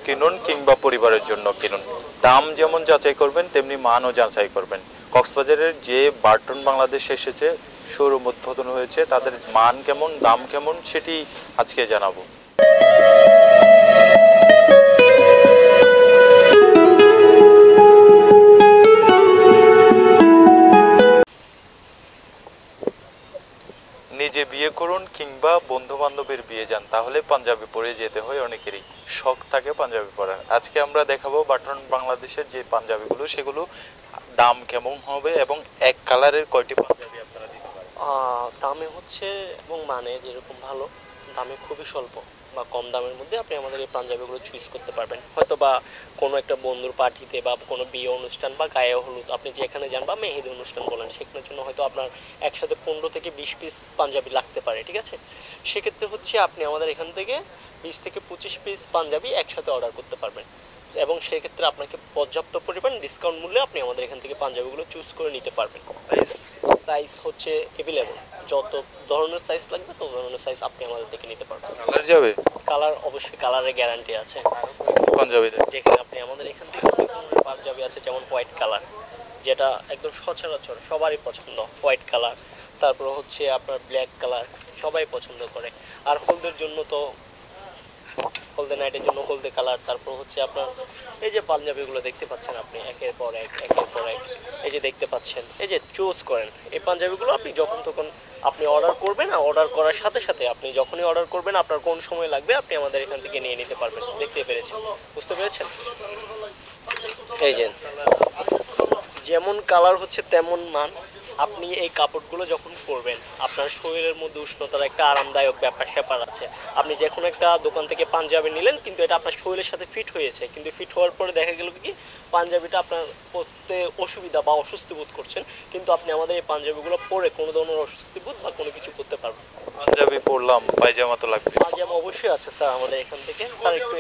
কিনুন কিংবা পরিবারের জন্য কিনুন, দাম যেমন যাচাই করবেন তেমনি মানও যাচাই করবেন। কক্সবাজারের যে বার্টন বাংলাদেশ এসেছে, শোরুম উদ্বোধন হয়েছে, তাদের মান কেমন, দাম কেমন সেটি আজকে জানাবো। নিজে বিয়ে করুন কিংবা বন্ধু বান্ধবের বিয়ে যান, তাহলে পাঞ্জাবি পরে যেতে হয় অনেকেরই, শখ থাকে পাঞ্জাবি পরার। আজকে আমরা দেখাবো বাটন বাংলাদেশের যে পাঞ্জাবিগুলো, সেগুলো দাম কেমন হবে এবং এক কালারের কয়টি পাঞ্জাবি আপনারা দিতে পারেন। দামে হচ্ছে এবং মানে যেরকম ভালো, দামে খুবই স্বল্প বা কম দামের মধ্যে আপনি আমাদের এই পাঞ্জাবিগুলো চুজ করতে পারবেন। হয়তো বা কোনো একটা বন্ধুর পার্টিতে বা কোনো বিয়ে অনুষ্ঠান বা গায়ে হলুদ আপনি যেখানে যান বা মেহেদি অনুষ্ঠান বলেন, সেখানের জন্য হয়তো আপনার একসাথে 15 থেকে 20 পিস পাঞ্জাবি লাগতে পারে, ঠিক আছে। সেক্ষেত্রে হচ্ছে আপনি আমাদের এখান থেকে 20 থেকে 25 পিস পাঞ্জাবি একসাথে অর্ডার করতে পারবেন এবং সেক্ষেত্রে আপনাকে পর্যাপ্ত পরিমাণ ডিসকাউন্ট মূল্যে আপনি আমাদের এখান থেকে পাঞ্জাবিগুলো চুজ করে নিতে পারবেন। সাইজ হচ্ছে অ্যাভেলেবল, যত ধরনের সাইজ লাগবে তত ধরনের সাইজ আপনি আমাদের থেকে নিতে পারবেন। কালার যাবে? কালার অবশ্যই, কালারের গ্যারান্টি আছে পাঞ্জাবিতে। যেখানে আপনি আমাদের এখান থেকে অনেক ধরনের পাঞ্জাবি আছে, যেমন হোয়াইট কালার, যেটা একদম সচরাচর সবারই পছন্দ, হোয়াইট কালার। তারপর হচ্ছে আপনার ব্ল্যাক কালার সবাই পছন্দ করে। আর হলদের জন্য তো হলদে নাইটের জন্য হলদে কালার। তারপর হচ্ছে আপনার এই যে পাঞ্জাবিগুলো দেখতে পাচ্ছেন আপনি একের পর এক এই যে দেখতে পাচ্ছেন, এই যে চুজ করেন এই পাঞ্জাবিগুলো আপনি যখন তখন আপনি অর্ডার করবেন। অর্ডার করার সাথে সাথে আপনি যখনই অর্ডার করবেন আপনার কোন সময় লাগবে আপনি আমাদের এখান থেকে নিয়ে নিতে পারবেন। দেখতে পেরেছেন, বুঝতে পেরেছেন? এই যে যেমন কালার হচ্ছে তেমন মান। আপনি এই কাপড়গুলো যখন পরবেন আপনার শরীরের মধ্যে উষ্ণতার একটা আরামদায়ক ব্যাপার স্যাপার আছে। আপনি যে কোনো একটা দোকান থেকে পাঞ্জাবি নিলেন, কিন্তু এটা আপনার শরীরের সাথে ফিট হয়েছে, কিন্তু ফিট হওয়ার পরে দেখা গেল কি পাঞ্জাবিটা আপনার পরতে অসুবিধা বা অস্বস্তি বোধ করছেন, কিন্তু আপনি আমাদের এই পাঞ্জাবিগুলো পরে কোনো ধরনের অস্বস্তি বোধ বা কোনো কিছু করতে পারবেন। পাঞ্জাবি পরলাম, পায়জামা তো লাগবে। পায়জামা অবশ্যই আছে স্যার আমাদের এখান থেকে। স্যার একটু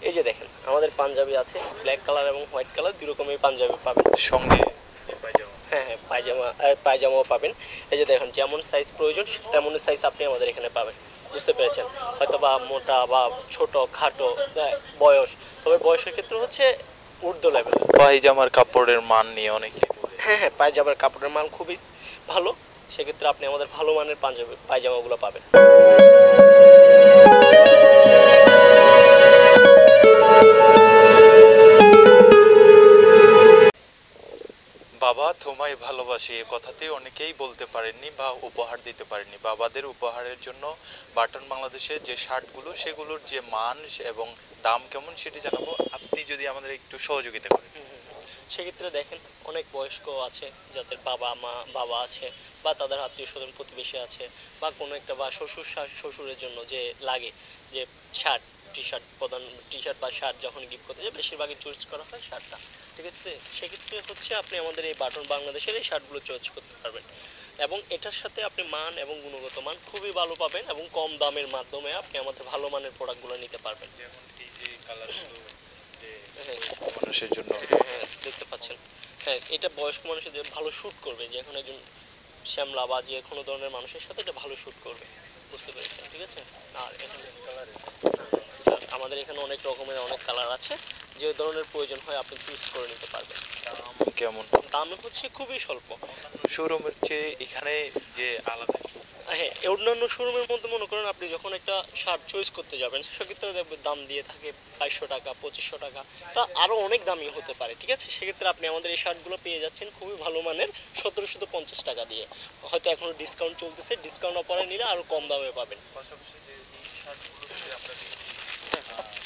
এই যে দেখেন আমাদের পাঞ্জাবি আছে ব্ল্যাক কালার এবং হোয়াইট কালার, দুই রকমের পাঞ্জাবি পাবেন সঙ্গে। হ্যাঁ হ্যাঁ, পায়জামাও পাবেন। এই যে দেখেন যেমন সাইজ প্রয়োজন তেমনই সাইজ আপনি আমাদের এখানে পাবেন, বুঝতে পেরেছেন? হয়তো বা মোটা বা ছোট খাটো বয়স, তবে বয়সের ক্ষেত্রে হচ্ছে ঊর্ধ্ব লেভেল। পায়জামার কাপড়ের মান নিয়ে অনেকে হ্যাঁ হ্যাঁ, পায়জামার কাপড়ের মান খুবই ভালো, সেক্ষেত্রে আপনি আমাদের ভালো মানের পায়জামাগুলো পাবেন। বাবা তোমায় ভালোবাসি, এ কথাতে অনেকেই বলতে পারেননি বা উপহার দিতে পারেননি। বাবাদের উপহারের জন্য বাটন বাংলাদেশের যে শার্টগুলো, সেগুলোর যে মান এবং দাম কেমন সেটি জানাবো, আপনি যদি আমাদের একটু সহযোগিতা করেন। সেক্ষেত্রে দেখেন অনেক বয়স্ক আছে যাদের বাবা আছে বা তাদের আত্মীয় স্বজন প্রতিবেশী আছে, বা কোনো একটা বা শ্বশুরের জন্য যে লাগে যে শার্ট টি শার্ট বা শার্ট যখন গিফট করতে যায় বেশিরভাগই চুজ করা হয় শার্টটা, ঠিক আছে। সেক্ষেত্রে হচ্ছে আপনি আমাদের এই বাটন বাংলাদেশের এই শার্টগুলো চুজ করতে পারবেন এবং এটার সাথে আপনি মান এবং গুণগত মান খুবই ভালো পাবেন এবং কম দামের মাধ্যমে আপনি আমাদের ভালো মানের প্রোডাক্টগুলো নিতে পারবেন। যেমন এই যে কালারগুলো মানুষের জন্য দেখতে পাচ্ছেন, হ্যাঁ এটা বয়স্ক মানুষের ভালো শ্যুট করবে, যে এখন একজন শ্যামলা বা যে কোনো ধরনের মানুষের সাথে এটা ভালো শ্যুট করবে, বুঝতে পেরেছেন? ঠিক আছে। আর এখানে আমাদের এখানে অনেক রকমের অনেক কালার আছে, যে ধরনের প্রয়োজন হয় আপনি চুজ করে নিতে পারবেন। কেমন দাম হচ্ছে খুবই স্বল্প শোরুমের চেয়ে এখানে যে আলাদা। হ্যাঁ, অন্যান্য শোরুমের মধ্যে মনে করেন আপনি যখন একটা শার্ট চয়েস করতে যাবেন সেক্ষেত্রে দেখবেন দাম দিয়ে থাকে 2200 টাকা 2500 টাকা, তা আরও অনেক দামি হতে পারে, ঠিক আছে। সেক্ষেত্রে আপনি আমাদের এই শার্টগুলো পেয়ে যাচ্ছেন খুবই ভালো মানের 1750 টাকা দিয়ে, হয়তো এখনও ডিসকাউন্ট চলতেছে, ডিসকাউন্ট অফারে নিলে আরও কম দামে পাবেন। পাশাপাশি যে এই শার্টগুলোতে আমরা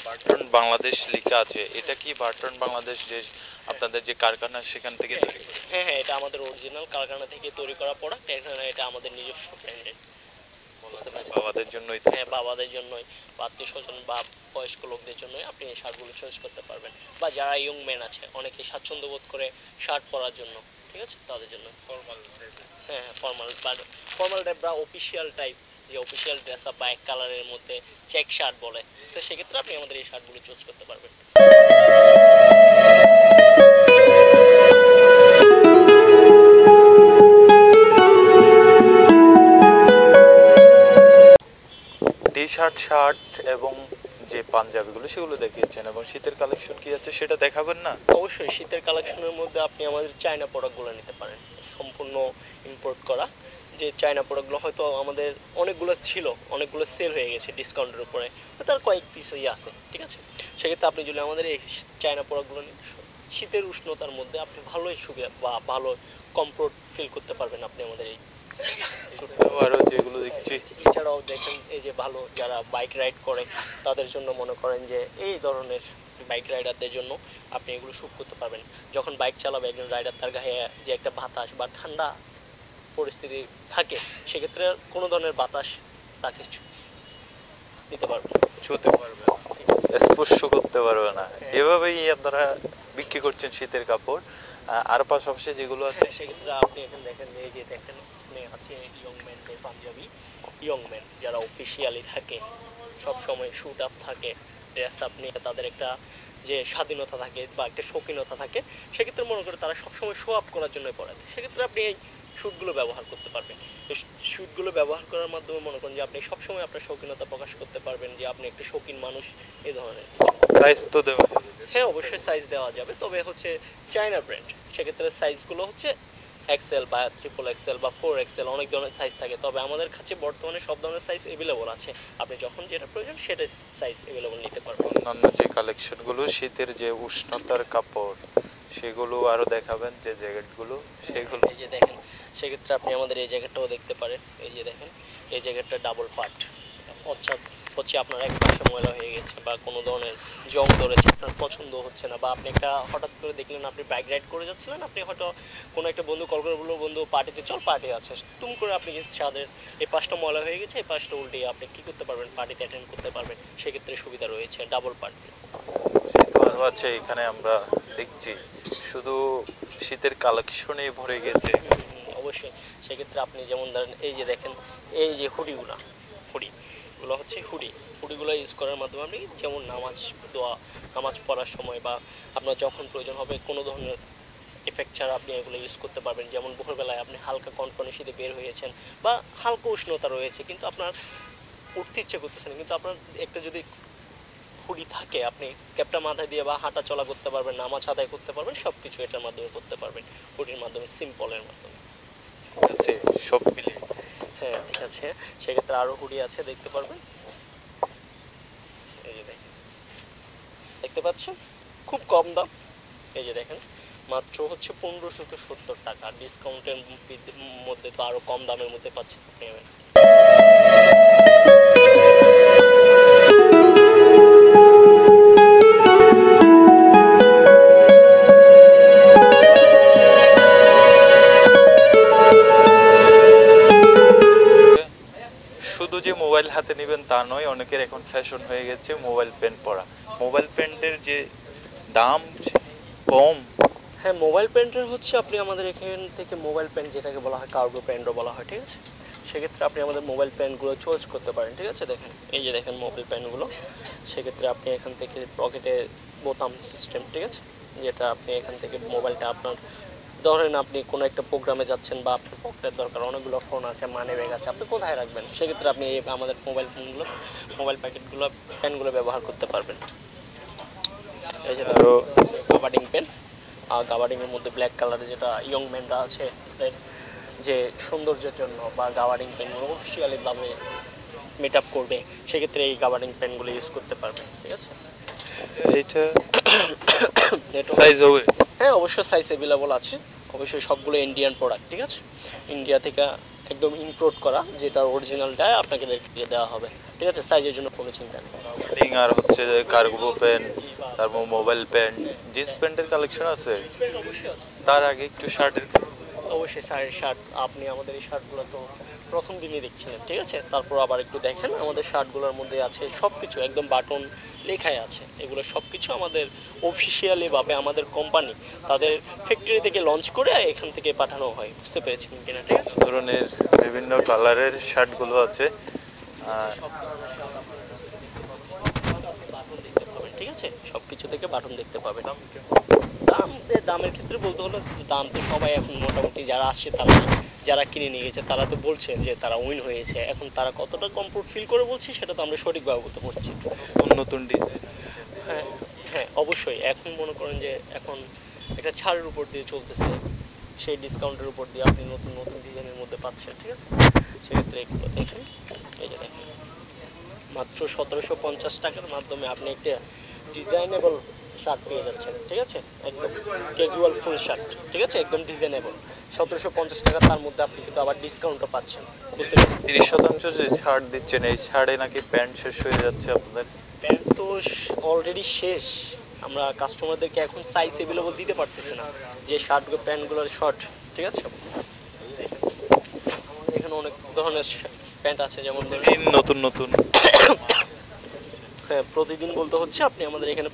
বার্টন বাংলাদেশ লেখা আছে, এটা কি বার্টন বাংলাদেশ যে আপনাদের যে কারখানা সেখান থেকে তৈরি? হ্যাঁ হ্যাঁ, এটা আমাদের অরিজিনাল কারখানা থেকে তৈরি করা প্রোডাক্ট, এখানে এটা আমাদের নিজস্ব ব্র্যান্ডের, বুঝতে পারছেন? বাবাদের জন্যই। হ্যাঁ, বাবাদের জন্যই বা আত্মীয় স্বজন বা বয়স্ক লোকদের জন্যই আপনি এই শার্টগুলো চয়েস করতে পারবেন, বা যারা ইয়ং ম্যান আছে অনেকে স্বাচ্ছন্দ্য বোধ করে শার্ট পরার জন্য, ঠিক আছে, তাদের জন্য ফর্মাল। হ্যাঁ, ফর্মাল টাইপ বা অফিসিয়াল টাইপ, যে অফিসিয়াল ড্রেস আপ বা এক কালারের মধ্যে চেক শার্ট বলে, তো সেক্ষেত্রে আপনি আমাদের এই শার্টগুলো চুজ করতে পারবেন। টি শার্ট এবং যে পাঞ্জাবিগুলো সেগুলো দেখিয়েছেন, এবং শীতের কালেকশন কি আছে সেটা দেখাবেন না? অবশ্যই শীতের কালেকশনের মধ্যে আপনি আমাদের চায়না প্রোডাক্টগুলো নিতে পারেন, সম্পূর্ণ ইম্পোর্ট করা। যে চায়না প্রোডাক্টগুলো হয়তো আমাদের অনেকগুলো ছিল, অনেকগুলো সেল হয়ে গেছে ডিসকাউন্টের উপরে, তার কয়েক পিসই আছে, ঠিক আছে। সেক্ষেত্রে আপনি যদি আমাদের এই চায়না প্রোডাক্টগুলো নিন, শীতের উষ্ণতার মধ্যে আপনি ভালোই সুবিধা বা ভালো কমফোর্ট ফিল করতে পারবেন আপনি আমাদের এই। আরও যেগুলো দেখছি, এছাড়াও দেখেন এই যে ভালো যারা বাইক রাইড করে তাদের জন্য মনে করেন যে এই ধরনের বাইক রাইডারদের জন্য আপনি এগুলো শুট করতে পারবেন। যখন বাইক চালাবে একজন রাইডার, তার গায়ে যে একটা বাতাস বা ঠান্ডা পরিস্থিতি থাকে, সেক্ষেত্রে কোনো ধরনের বাতাস তাকে দিতে পারবে, ছুতে পারবে না, স্পর্শ করতে পারবে না। এভাবেই আপনারা বিক্রি করছেন শীতের কাপড়। আর পাশাপাশি যেগুলো আছে সেক্ষেত্রে আপনি এখানে দেখেন, এই যে দেখেন এখানে আছে ইয়ং ম্যানদের পাঞ্জাবি। ইয়ং ম্যান যারা অফিসিয়ালি থাকে, সব সময় শুট আপ থাকে, ড্রেস আপ নিয়ে তাদের একটা যে স্বাধীনতা থাকে বা একটা শৌখিনতা থাকে, সেক্ষেত্রে মনে করে তারা সবসময় শো আপ করার জন্য পড়ে। সেক্ষেত্রে আপনি এই শ্যুটগুলো ব্যবহার করতে পারবেন। এই শ্যুটগুলো ব্যবহার করার মাধ্যমে মনে করেন যে আপনি সবসময় আপনার শৌখিনতা প্রকাশ করতে পারবেন, যে আপনি একটা শৌখিন মানুষ, এই ধরনের কিছু। সাইজ তো দেওয়া যাবে? হ্যাঁ, অবশ্যই সাইজ দেওয়া যাবে, তবে হচ্ছে চায়না ব্র্যান্ড, সেক্ষেত্রে সাইজগুলো হচ্ছে এক্সেল বা ট্রিপল এক্সেল বা 4XL, অনেক ধরনের সাইজ থাকে। তবে আমাদের কাছে বর্তমানে সব ধরনের সাইজ অ্যাভেলেবল আছে, আপনি যখন যেটা প্রয়োজন সেটা সাইজ অ্যাভেলেবল নিতে পারবেন। অন্যান্য যে কালেকশনগুলো শীতের যে উষ্ণতার কাপড় সেগুলো আরও দেখাবেন, যে জ্যাকেটগুলো সেগুলো। এই যে দেখেন, সেক্ষেত্রে আপনি আমাদের এই জ্যাকেটটাও দেখতে পারেন। এই যে দেখেন, এই জ্যাকেটটা ডাবল পার্ট, অর্থাৎ হচ্ছে আপনার এক পাশে ময়লা হয়ে গেছে বা কোনো ধরনের জং ধরেছে, আপনার পছন্দ হচ্ছে না, বা আপনি একটা হঠাৎ করে দেখলেন আপনি বাইক রাইড করে যাচ্ছিলেন, আপনি হয়তো কোনো একটা বন্ধু কল করে বললো, বন্ধু পার্টিতে চল, পার্টি আছে, তুম করে আপনি ছাদের এই পাশটা ময়লা হয়ে গেছে, এই পাশটা উল্টে আপনি কী করতে পারবেন, পার্টিতে অ্যাটেন্ড করতে পারবেন। সেক্ষেত্রে সুবিধা রয়েছে ডাবল পার্ট। শীত আছে এখানে আমরা দেখছি, শুধু শীতের কালেকশনেই ভরে গেছে। অবশ্যই। সেক্ষেত্রে আপনি যেমন ধরেন, এই যে দেখেন, এই যে হুডিগুলো হচ্ছে হুডিগুলো ইউজ করার মাধ্যমে আপনি যেমন নামাজ পড়ার সময় বা আপনার যখন প্রয়োজন হবে কোনো ধরনের এফেক্ট ছাড়া আপনি এগুলো ইউজ করতে পারবেন। যেমন ভোরবেলায় আপনি হালকা কনকনে শীতে বের হয়েছেন বা হালকা উষ্ণতা রয়েছে, কিন্তু আপনার উঠতে ইচ্ছে করতেছে না, কিন্তু আপনার একটা যদি হুডি থাকে, আপনি ক্যাপটা মাথায় দিয়ে বা হাঁটা চলা করতে পারবেন, নামাজ আদায় করতে পারবেন, সব কিছু এটার মাধ্যমে করতে পারবেন, হুডির মাধ্যমে, সিম্পলের মাধ্যমে। ঠিক আছে, সব মিলিয়ে। হ্যাঁ, ঠিক আছে। সেক্ষেত্রে আরও হুডি আছে, দেখতে পারবেন। এই যে দেখেন, দেখতে পাচ্ছেন, খুব কম দাম। এই যে দেখেন, মাত্র হচ্ছে 1570 টাকা, ডিসকাউন্টের মধ্যে তো আরও কম দামের মধ্যে পাচ্ছেন আপনি। শুধু যে মোবাইল হাতে নেবেন তা নয়, অনেকের এখন ফ্যাশন হয়ে গেছে মোবাইল পেন পরা। মোবাইল পেনের যে দাম কম। হ্যাঁ, মোবাইল প্যান্টের হচ্ছে আপনি আমাদের এখান থেকে মোবাইল প্যান্ট, যেটাকে বলা হয় কার্গো প্যান্টও বলা হয়, ঠিক আছে। সেক্ষেত্রে আপনি আমাদের মোবাইল প্যান্টগুলো চয়েস করতে পারেন, ঠিক আছে। দেখেন, এই যে দেখেন মোবাইল প্যান্টগুলো, সেক্ষেত্রে আপনি এখান থেকে পকেটে বোতাম সিস্টেম, ঠিক আছে, যেটা আপনি এখান থেকে মোবাইলটা আপনার ধরেন আপনি কোনো একটা প্রোগ্রামে যাচ্ছেন বা আপনার পকেটের দরকার, অনেকগুলো ফোন আছে, মানি ব্যাগ আছে, আপনি কোথায় রাখবেন, সেক্ষেত্রে আপনি আমাদের মোবাইল প্যান্টগুলো ব্যবহার করতে পারবেন। এই যে কাভার্ডিং পেন, গাবার্ডিংয়ের মধ্যে ব্ল্যাক কালারের, যেটা ইয়ং ম্যানরা আছে তাদের যে সৌন্দর্যের জন্য বা গাবার্ডিং পেনগুলো অফিসিয়ালিভাবে মিট আপ করবে, সেক্ষেত্রে এই গাবার্ডিং পেনগুলো ইউজ করতে পারবে, ঠিক আছে। এইটা সাইজ হবে? হ্যাঁ, অবশ্যই সাইজ অ্যাভেলেবল আছে, অবশ্যই সবগুলো ইন্ডিয়ান প্রোডাক্ট, ঠিক আছে, ইন্ডিয়া থেকে একদম ইম্পোর্ট করা, যেটা অরিজিনালটা আপনাকে দেওয়া হবে, ঠিক আছে, সাইজের জন্য কোনো চিন্তা নেই। আর হচ্ছে কার্গো পেন, তারপর মোবাইল পেন, জিন্স প্যান্টের কালেকশন আছে। অবশ্যই আছে। তার আগে একটু শার্টের। অবশ্যই শার্ট, আপনি আমাদের এই শার্টগুলো তো প্রথম দিনই দেখছিলেন, ঠিক আছে, তারপর আবার একটু দেখেন, আমাদের শার্টগুলোর মধ্যে আছে সব কিছু, একদম বাটন লেখাই আছে, এগুলো সব কিছু আমাদের অফিসিয়ালিভাবে আমাদের কোম্পানি তাদের ফ্যাক্টরি থেকে লঞ্চ করে এখান থেকে পাঠানো হয়, বুঝতে পেরেছেন কিনা, ঠিক আছে। ধরনের বিভিন্ন কালারের শার্টগুলো আছে। বাটন দেখতে পাবেন, ঠিক আছে, সব কিছু থেকে বাটন দেখতে পাবেন। দামের ক্ষেত্রে বলতে হলো, দাম তো সবাই এখন মোটামুটি যারা আসছে তারা যারা কিনে নিয়ে গেছে তারা তো বলছেন যে তারা উইন হয়েছে, এখন তারা কতটা কমফোর্ট ফিল করে বলছে সেটা তো আমরা সঠিকভাবে বলতে পারছি। নতুন ডিজাইন। হ্যাঁ হ্যাঁ অবশ্যই, এখন মনে করেন যে এখন একটা ছাড়ের উপর দিয়ে চলতেছে, সেই ডিসকাউন্টের উপর দিয়ে আপনি নতুন নতুন ডিজাইনের মধ্যে পাচ্ছেন, ঠিক আছে। সেক্ষেত্রে এগুলো দেখেন, এই যে দেখেন মাত্র 1750 টাকার মাধ্যমে আপনি একটা ডিজাইনেবল শার্ট পেয়ে যাচ্ছেন, ঠিক আছে, একদম ক্যাজুয়াল ফুল শার্ট, ঠিক আছে, একদম ডিজাইনেবল 1750 টাকা, তার মধ্যে আপনি কিন্তু আবার ডিসকাউন্টও পাচ্ছেন, বুঝতে পারছেন। 30% যে ছাড় দিচ্ছেন এই ছাড়ে নাকি প্যান্ট শেষ হয়ে যাচ্ছে আপনাদের? প্যান্ট তো অলরেডি শেষ, আমরা কাস্টমারদেরকে এখন সাইজ অ্যাভেলেবল দিতে পারতেছি না, যে শার্টগুলো প্যান্টগুলোর শর্ট, ঠিক আছে। আমাদের এখানে অনেক ধরনের প্যান্ট আছে, যেমন ধরুন নতুন নতুন। হ্যাঁ প্রতিদিন বলতে হচ্ছে আপনি আমাদের এখানে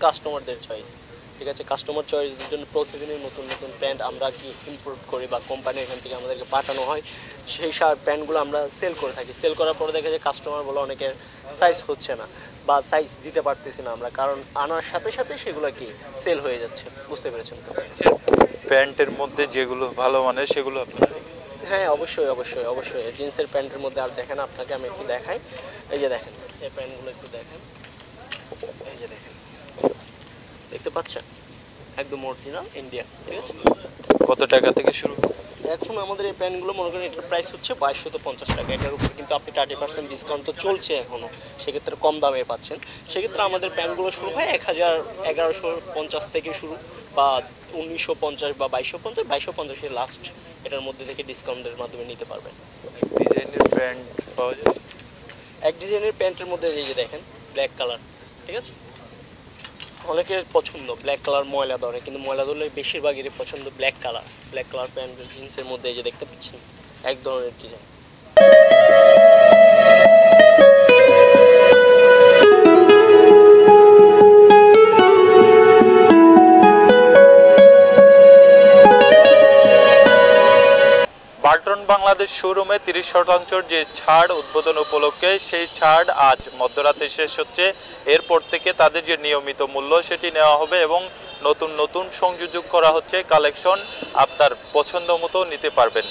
কাস্টমারদের চয়েস, ঠিক আছে, কাস্টমার চয়েসের জন্য প্রতিদিনই নতুন নতুন প্যান্ট আমরা কি ইম্পোর্ট করি বা কোম্পানি এখান থেকে আমাদেরকে পাঠানো হয়, সেই প্যান্টগুলো আমরা সেল করে থাকি। সেল করার পরে দেখা যায় কাস্টমার বলে অনেকের সাইজ হচ্ছে না বা সাইজ দিতে পারতেছি না আমরা, কারণ আনার সাথে সাথে সেগুলো কি সেল হয়ে যাচ্ছে, বুঝতে পেরেছেন। প্যান্টের মধ্যে যেগুলো ভালো মানে সেগুলো আপনারা? হ্যাঁ অবশ্যই অবশ্যই অবশ্যই, জিন্সের প্যান্টের মধ্যে আর দেখেন আপনাকে আমি একটু দেখাই, এই যে দেখেন এই প্যান্টগুলো একটু দেখেন, এই যে দেখেন, দেখতে পাচ্ছেন একদম অরিজিনাল ইন্ডিয়া, ঠিক আছে। কত টাকা থেকে শুরু? এখন আমাদের এই প্যান্টগুলো মনে করেন এটার প্রাইস হচ্ছে 2250 টাকা, এটার উপর কিন্তু আপনি 30% ডিসকাউন্ট তো চলছে এখনও, সেক্ষেত্রে কম দামে পাচ্ছেন। সেক্ষেত্রে আমাদের প্যান্টগুলো শুরু হয় 1150 থেকে শুরু, বা 1950 বা 2250, 2250 লাস্ট, এটার মধ্যে থেকে ডিসকাউন্টের মাধ্যমে নিতে পারবেন। ডিজাইনের প্যান্ট পাওয়া যায়? এক ডিজাইনের প্যান্টের মধ্যে এই যে দেখেন ব্ল্যাক কালার, ঠিক আছে, অনেকের পছন্দ ব্ল্যাক কালার, ময়লা ধরে, কিন্তু ময়লা ধরলে বেশিরভাগেরই পছন্দ ব্ল্যাক কালার প্যান্ট জিন্সের মধ্যে এই যে দেখতে পাচ্ছেন এক ধরনের ডিজাইন। বার্টন বাংলাদেশ শোরুমে 30% যে ছাড় উদ্বোধন উপলক্ষে, সেই ছাড় আজ মধ্যরাতে শেষ হচ্ছে। এরপর থেকে তাদের যে নিয়মিত মূল্য সেটি নেওয়া হবে এবং নতুন নতুন সংযোজন করা হচ্ছে কালেকশন, আপনার পছন্দ মতো নিতে পারবেন।